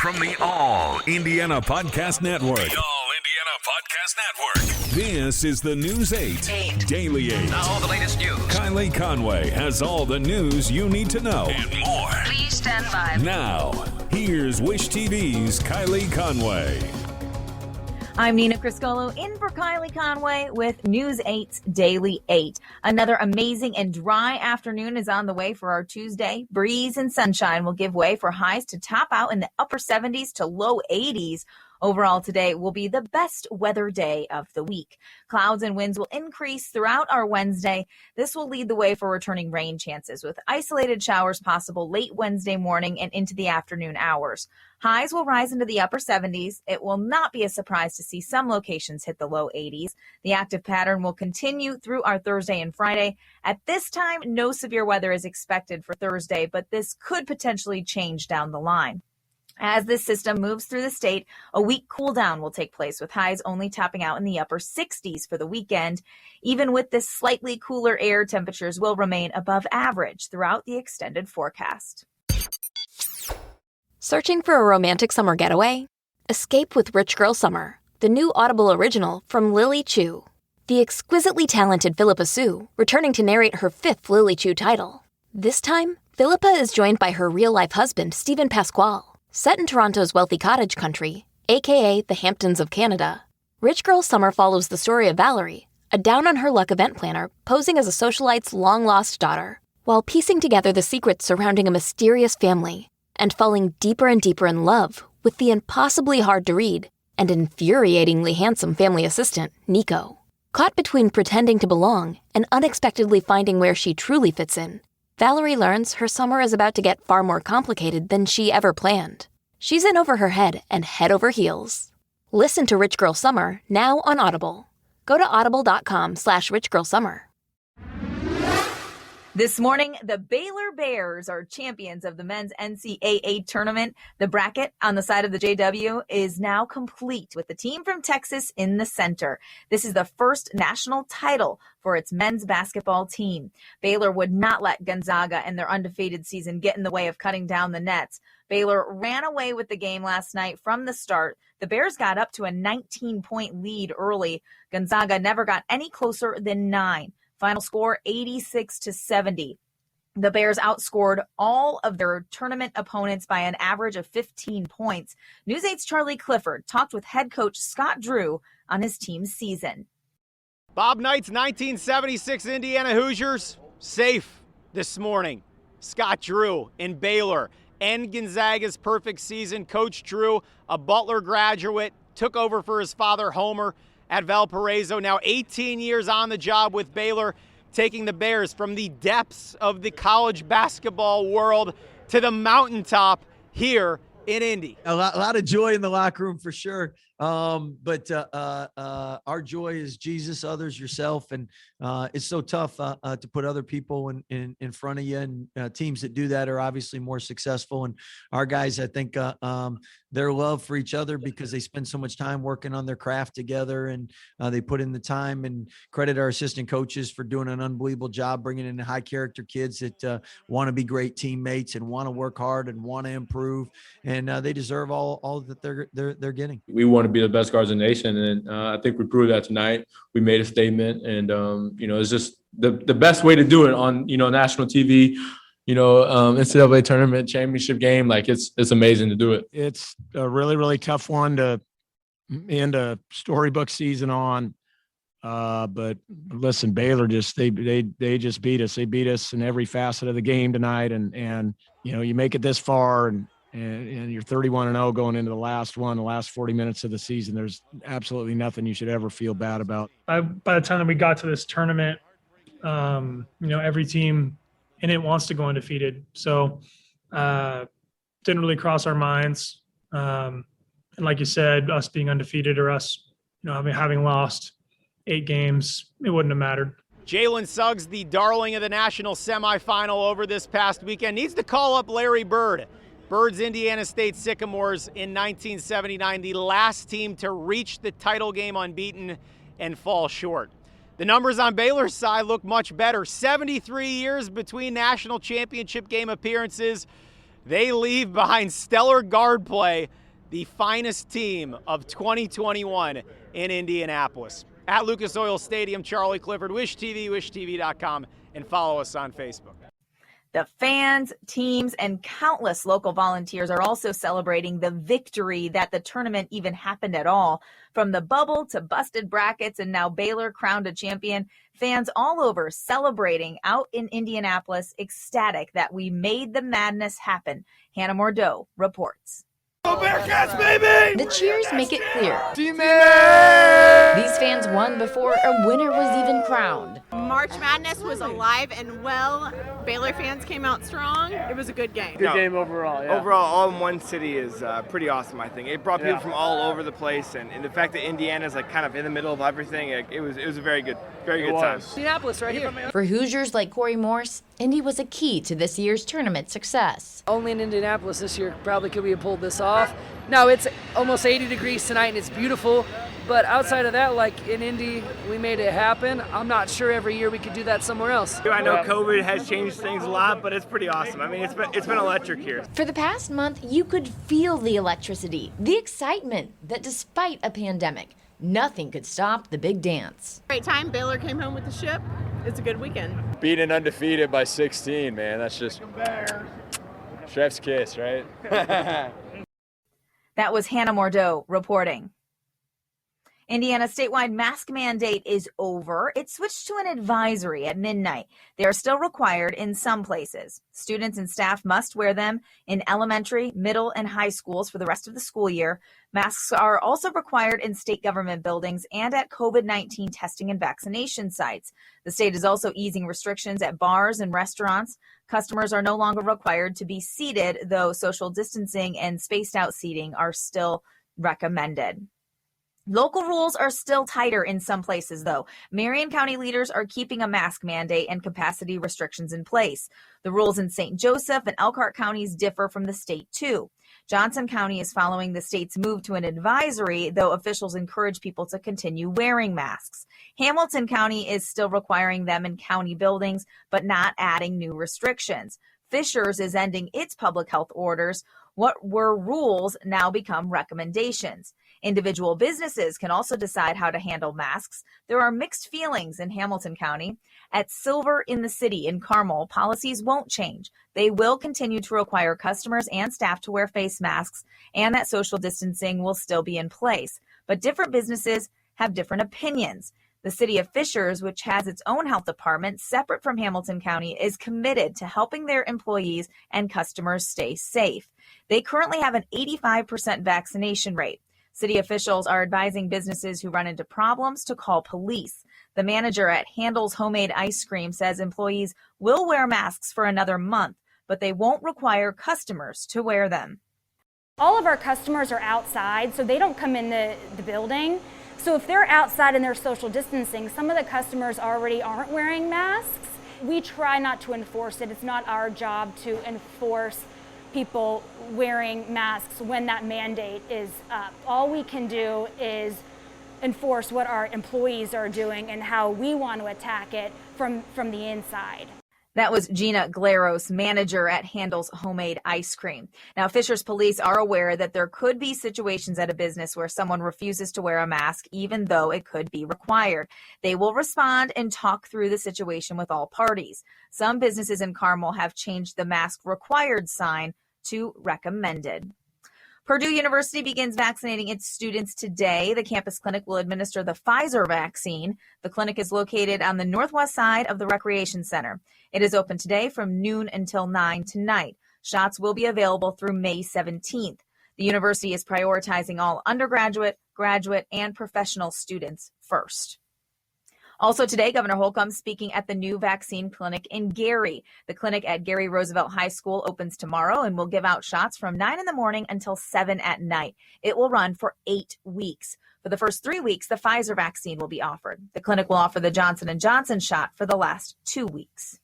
From the All Indiana Podcast Network. The All Indiana Podcast Network. This is the News 8 Daily 8. Now all the latest news. Kylie Conway has all the news you need to know. And more. Please stand by. Now, here's Wish TV's Kylie Conway. I'm Nina Criscolo in for Kylie Conway with News 8's Daily 8. Another amazing and dry afternoon is on the way for our Tuesday. Breeze and sunshine will give way for highs to top out in the upper 70s to low 80s. Overall, today will be the best weather day of the week. Clouds and winds will increase throughout our Wednesday. This will lead the way for returning rain chances, with isolated showers possible late Wednesday morning and into the afternoon hours. Highs will rise into the upper 70s. It will not be a surprise to see some locations hit the low 80s. The active pattern will continue through our Thursday and Friday. At this time, no severe weather is expected for Thursday, but this could potentially change down the line. As this system moves through the state, a weak cool down will take place, with highs only topping out in the upper 60s for the weekend. Even with this slightly cooler air, temperatures will remain above average throughout the extended forecast. Searching for a romantic summer getaway? Escape with Rich Girl Summer, the new Audible original from Lily Chu. The exquisitely talented Philippa Sue, returning to narrate her 5th Lily Chu title. This time, Philippa is joined by her real-life husband, Stephen Pasquale. Set in Toronto's wealthy cottage country, aka the Hamptons of Canada, Rich Girl Summer follows the story of Valerie, a down-on-her-luck event planner posing as a socialite's long-lost daughter, while piecing together the secrets surrounding a mysterious family and falling deeper and deeper in love with the impossibly hard-to-read and infuriatingly handsome family assistant, Nico. Caught between pretending to belong and unexpectedly finding where she truly fits in, Valerie learns her summer is about to get far more complicated than she ever planned. She's in over her head and head over heels. Listen to Rich Girl Summer now on Audible. Go to audible.com/richgirlsummer. This morning, the Baylor Bears are champions of the men's NCAA tournament. The bracket on the side of the JW is now complete, with the team from Texas in the center. This is the first national title for its men's basketball team. Baylor would not let Gonzaga and their undefeated season get in the way of cutting down the nets. Baylor ran away with the game last night from the start. The Bears got up to a 19-point lead early. Gonzaga never got any closer than 9. Final score, 86-70. The Bears outscored all of their tournament opponents by an average of 15 points. News 8's Charlie Clifford talked with head coach Scott Drew on his team's season. Bob Knight's 1976 Indiana Hoosiers, safe this morning. Scott Drew in Baylor. End Gonzaga's perfect season. Coach Drew, a Butler graduate, took over for his father Homer at Valparaiso, now 18 years on the job with Baylor, taking the Bears from the depths of the college basketball world to the mountaintop here in Indy. A lot of joy in the locker room for sure. But our joy is Jesus, others, yourself. And it's so tough to put other people in front of you, and teams that do that are obviously more successful. And our guys, I think their love for each other, because they spend so much time working on their craft together, and they put in the time, and credit our assistant coaches for doing an unbelievable job bringing in high character kids that want to be great teammates and want to work hard and want to improve. And they deserve all that they're getting. We want to be the best guards in the nation, and I think we proved that tonight. We made a statement, and it's just the best way to do it on national TV. NCAA tournament championship game. Like it's amazing to do it. It's a really, really tough one to end a storybook season on. But listen, Baylor they just beat us. They beat us in every facet of the game tonight. And you make it this far and you're 31-0 going into the last 40 minutes of the season. There's absolutely nothing you should ever feel bad about. By the time that we got to this tournament, every team in it wants to go undefeated. So didn't really cross our minds. And like you said, us being undefeated or us, having lost 8 games, it wouldn't have mattered. Jalen Suggs, the darling of the national semifinal over this past weekend, needs to call up Larry Bird. Bird's Indiana State Sycamores in 1979, the last team to reach the title game unbeaten and fall short. The numbers on Baylor's side look much better. 73 years between national championship game appearances. They leave behind stellar guard play, the finest team of 2021 in Indianapolis. At Lucas Oil Stadium, Charlie Clifford, Wish TV, wishtv.com, and follow us on Facebook. The fans, teams, and countless local volunteers are also celebrating the victory that the tournament even happened at all. From the bubble to busted brackets and now Baylor crowned a champion, fans all over celebrating out in Indianapolis, ecstatic that we made the madness happen. Hannah Mordeau reports. Go Bearcats, baby! The cheers make it clear. Teammate! These fans won before a winner was even crowned. March Madness was alive and well. Baylor fans came out strong. It was a good game. Good game overall, yeah. Overall, all in one city is pretty awesome, I think. It brought people from all over the place, and the fact that Indiana is like kind of in the middle of everything, it was a very good time. Indianapolis right here. For Hoosiers like Corey Morse, Indy was a key to this year's tournament success. Only in Indianapolis this year probably could we have pulled this off. No, it's almost 80 degrees tonight and it's beautiful. But outside of that, like in Indy, we made it happen. I'm not sure every year we could do that somewhere else. I know COVID has changed things a lot, but it's pretty awesome. I mean, it's been electric here. For the past month, you could feel the electricity, the excitement that despite a pandemic, nothing could stop the big dance. Great time. Baylor came home with the ship. It's a good weekend. Beating Undefeated by 16, man. That's just chef's kiss, right? That was Hannah Mordeau reporting. Indiana's statewide mask mandate is over. It switched to an advisory at midnight. They are still required in some places. Students and staff must wear them in elementary, middle, and high schools for the rest of the school year. Masks are also required in state government buildings and at COVID-19 testing and vaccination sites. The state is also easing restrictions at bars and restaurants. Customers are no longer required to be seated, though social distancing and spaced out seating are still recommended. Local rules are still tighter in some places, though. Marion County leaders are keeping a mask mandate and capacity restrictions in place. The rules in St. Joseph and Elkhart counties differ from the state, too. Johnson County is following the state's move to an advisory, though officials encourage people to continue wearing masks. Hamilton County is still requiring them in county buildings, but not adding new restrictions. Fishers is ending its public health orders. What were rules now become recommendations. Individual businesses can also decide how to handle masks. There are mixed feelings in Hamilton County. At Silver in the City in Carmel, policies won't change. They will continue to require customers and staff to wear face masks and that social distancing will still be in place. But different businesses have different opinions. The city of Fishers, which has its own health department separate from Hamilton County, is committed to helping their employees and customers stay safe. They currently have an 85% vaccination rate. City officials are advising businesses who run into problems to call police. The manager at Handel's Homemade Ice Cream says employees will wear masks for another month, but they won't require customers to wear them. All of our customers are outside, so they don't come in the building. So if they're outside and they're social distancing, some of the customers already aren't wearing masks. We try not to enforce it. It's not our job to enforce people wearing masks when that mandate is up. All we can do is enforce what our employees are doing and how we want to attack it from the inside. That was Gina Glaros, manager at Handel's Homemade Ice Cream. Now, Fishers police are aware that there could be situations at a business where someone refuses to wear a mask, even though it could be required. They will respond and talk through the situation with all parties. Some businesses in Carmel have changed the mask required sign to recommended. Purdue University begins vaccinating its students today. The campus clinic will administer the Pfizer vaccine. The clinic is located on the northwest side of the Recreation Center. It is open today from noon until 9 tonight. Shots will be available through May 17th. The university is prioritizing all undergraduate, graduate, and professional students first. Also today, Governor Holcomb speaking at the new vaccine clinic in Gary. The clinic at Gary Roosevelt High School opens tomorrow and will give out shots from 9 in the morning until 7 at night. It will run for 8 weeks. For the first 3 weeks, the Pfizer vaccine will be offered. The clinic will offer the Johnson & Johnson shot for the last 2 weeks.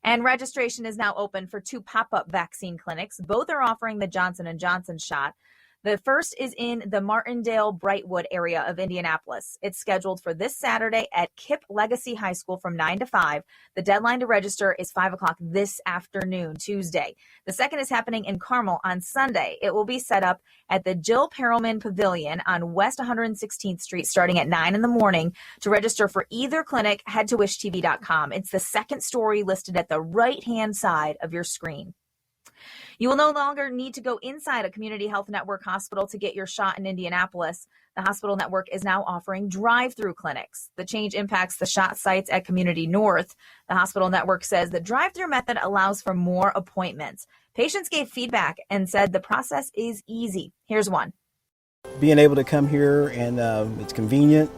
And registration is now open for 2 pop-up vaccine clinics. Both are offering the Johnson & Johnson shot. The first is in the Martindale-Brightwood area of Indianapolis. It's scheduled for this Saturday at Kip Legacy High School from 9 to 5. The deadline to register is 5 o'clock this afternoon, Tuesday. The second is happening in Carmel on Sunday. It will be set up at the Jill Perelman Pavilion on West 116th Street starting at 9 in the morning. To register for either clinic, head to wishtv.com. It's the second story listed at the right-hand side of your screen. You will no longer need to go inside a Community Health Network hospital to get your shot in Indianapolis. The hospital network is now offering drive-through clinics. The change impacts the shot sites at Community North. The hospital network says the drive-through method allows for more appointments. Patients gave feedback and said the process is easy. Here's one. Being able to come here and it's convenient.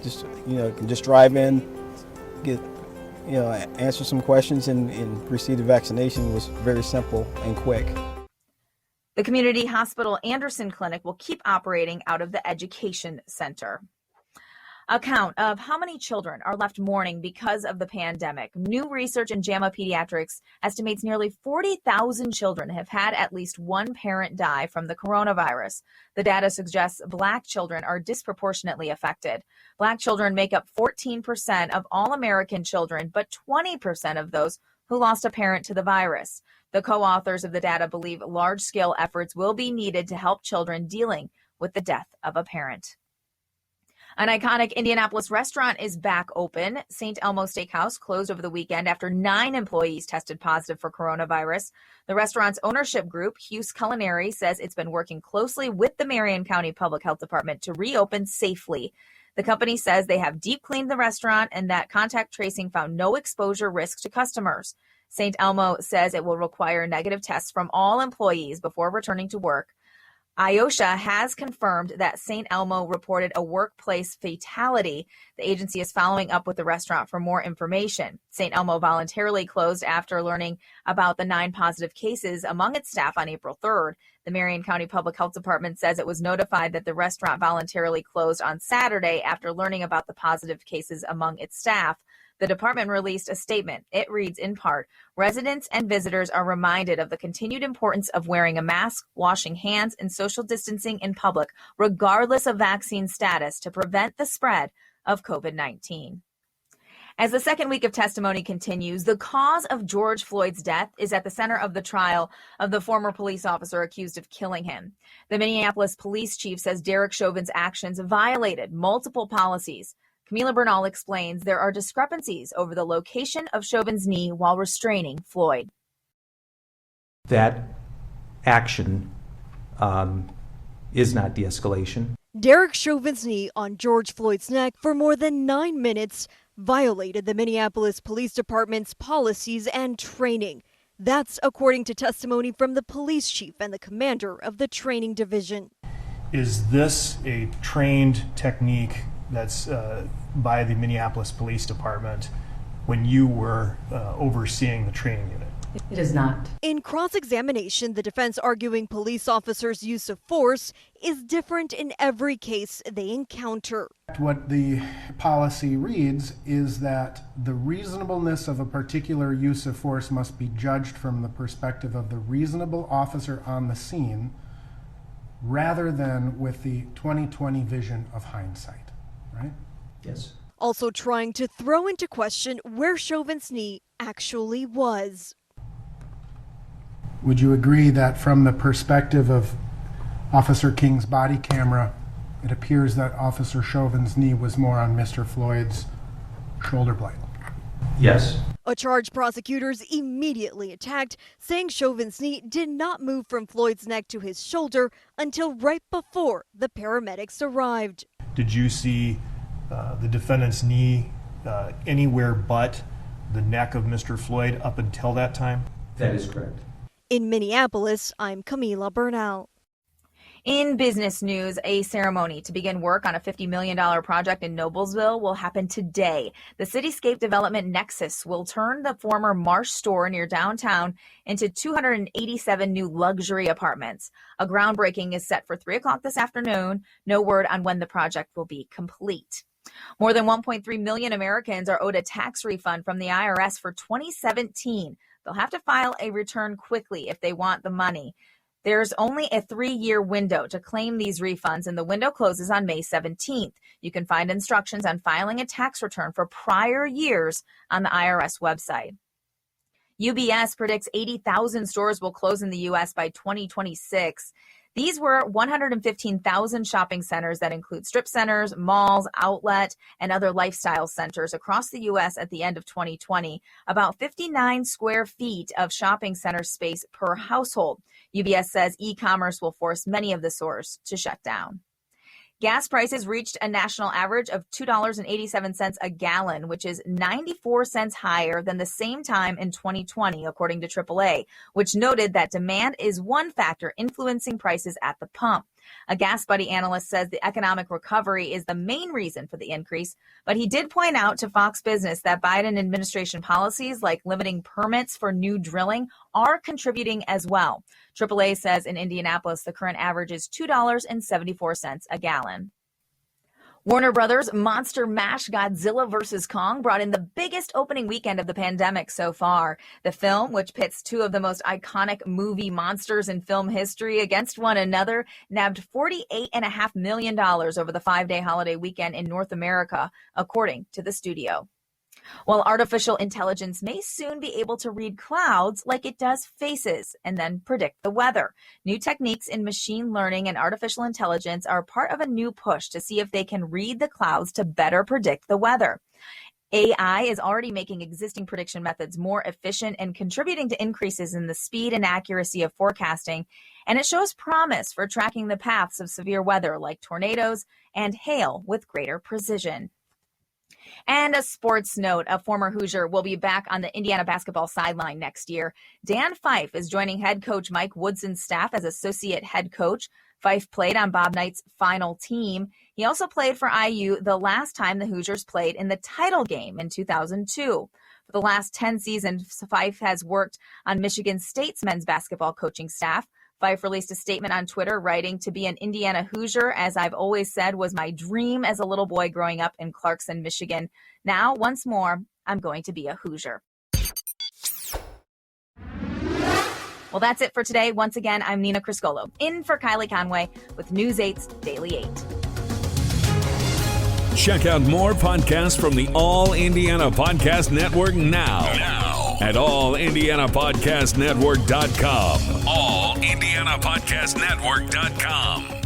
Just, can just drive in, get, answer some questions and receive the vaccination was very simple and quick. The Community Hospital Anderson Clinic will keep operating out of the Education Center. A count of how many children are left mourning because of the pandemic. New research in JAMA Pediatrics estimates nearly 40,000 children have had at least one parent die from the coronavirus. The data suggests Black children are disproportionately affected. Black children make up 14% of all American children, but 20% of those who lost a parent to the virus. The co-authors of the data believe large-scale efforts will be needed to help children dealing with the death of a parent. An iconic Indianapolis restaurant is back open. St. Elmo Steakhouse closed over the weekend after 9 employees tested positive for coronavirus. The restaurant's ownership group, Hughes Culinary, says it's been working closely with the Marion County Public Health Department to reopen safely. The company says they have deep cleaned the restaurant and that contact tracing found no exposure risk to customers. St. Elmo says it will require negative tests from all employees before returning to work. IOSHA has confirmed that St. Elmo reported a workplace fatality. The agency is following up with the restaurant for more information. St. Elmo voluntarily closed after learning about the 9 positive cases among its staff on April 3rd. The Marion County Public Health Department says it was notified that the restaurant voluntarily closed on Saturday after learning about the positive cases among its staff. The department released a statement. It reads in part, residents and visitors are reminded of the continued importance of wearing a mask, washing hands, and social distancing in public, regardless of vaccine status, to prevent the spread of COVID-19. As the second week of testimony continues, the cause of George Floyd's death is at the center of the trial of the former police officer accused of killing him. The Minneapolis police chief says Derek Chauvin's actions violated multiple policies. Camila Bernal explains there are discrepancies over the location of Chauvin's knee while restraining Floyd. That action is not de-escalation. Derek Chauvin's knee on George Floyd's neck for more than 9 minutes violated the Minneapolis Police Department's policies and training. That's according to testimony from the police chief and the commander of the training division. Is this a trained technique that's by the Minneapolis Police Department when you were overseeing the training unit? It is not. In cross-examination, the defense arguing police officers' use of force is different in every case they encounter. What the policy reads is that the reasonableness of a particular use of force must be judged from the perspective of the reasonable officer on the scene rather than with the 20/20 vision of hindsight. Right? Yes. Also trying to throw into question where Chauvin's knee actually was. Would you agree that from the perspective of Officer King's body camera, it appears that Officer Chauvin's knee was more on Mr. Floyd's shoulder blade? Yes. A charge prosecutors immediately attacked, saying Chauvin's knee did not move from Floyd's neck to his shoulder until right before the paramedics arrived. Did you see the defendant's knee anywhere but the neck of Mr. Floyd up until that time? That is correct. In Minneapolis, I'm Camila Bernal. In business news, a ceremony to begin work on a $50 million project in Noblesville will happen today. The Cityscape Development Nexus will turn the former Marsh store near downtown into 287 new luxury apartments. A groundbreaking is set for 3 o'clock this afternoon. No word on when the project will be complete. More than 1.3 million Americans are owed a tax refund from the IRS for 2017. They'll have to file a return quickly if they want the money. There's only a 3-year window to claim these refunds, and the window closes on May 17th. You can find instructions on filing a tax return for prior years on the IRS website. UBS predicts 80,000 stores will close in the U.S. by 2026. These were 115,000 shopping centers that include strip centers, malls, outlet, and other lifestyle centers across the U.S. at the end of 2020, about 59 square feet of shopping center space per household. UBS says e-commerce will force many of the stores to shut down. Gas prices reached a national average of $2.87 a gallon, which is 94 cents higher than the same time in 2020, according to AAA, which noted that demand is one factor influencing prices at the pump. A Gas Buddy analyst says the economic recovery is the main reason for the increase, but he did point out to Fox Business that Biden administration policies like limiting permits for new drilling are contributing as well. AAA says in Indianapolis, the current average is $2.74 a gallon. Warner Brothers' monster mash Godzilla vs. Kong brought in the biggest opening weekend of the pandemic so far. The film, which pits two of the most iconic movie monsters in film history against one another, nabbed $48.5 million over the 5-day holiday weekend in North America, according to the studio. While artificial intelligence may soon be able to read clouds like it does faces and then predict the weather, new techniques in machine learning and artificial intelligence are part of a new push to see if they can read the clouds to better predict the weather. AI is already making existing prediction methods more efficient and contributing to increases in the speed and accuracy of forecasting, and it shows promise for tracking the paths of severe weather like tornadoes and hail with greater precision. And a sports note, a former Hoosier will be back on the Indiana basketball sideline next year. Dan Fife is joining head coach Mike Woodson's staff as associate head coach. Fife played on Bob Knight's final team. He also played for IU the last time the Hoosiers played in the title game in 2002. For the last 10 seasons, Fife has worked on Michigan State's men's basketball coaching staff. Fife released a statement on Twitter writing, "To be an Indiana Hoosier, as I've always said, was my dream as a little boy growing up in Clarkson, Michigan. Now, once more, I'm going to be a Hoosier." Well, that's it for today. Once again, I'm Nina Criscolo, in for Kylie Conway with News 8's Daily 8. Check out more podcasts from the All Indiana Podcast Network now at allindianapodcastnetwork.com. allindianapodcastnetwork.com.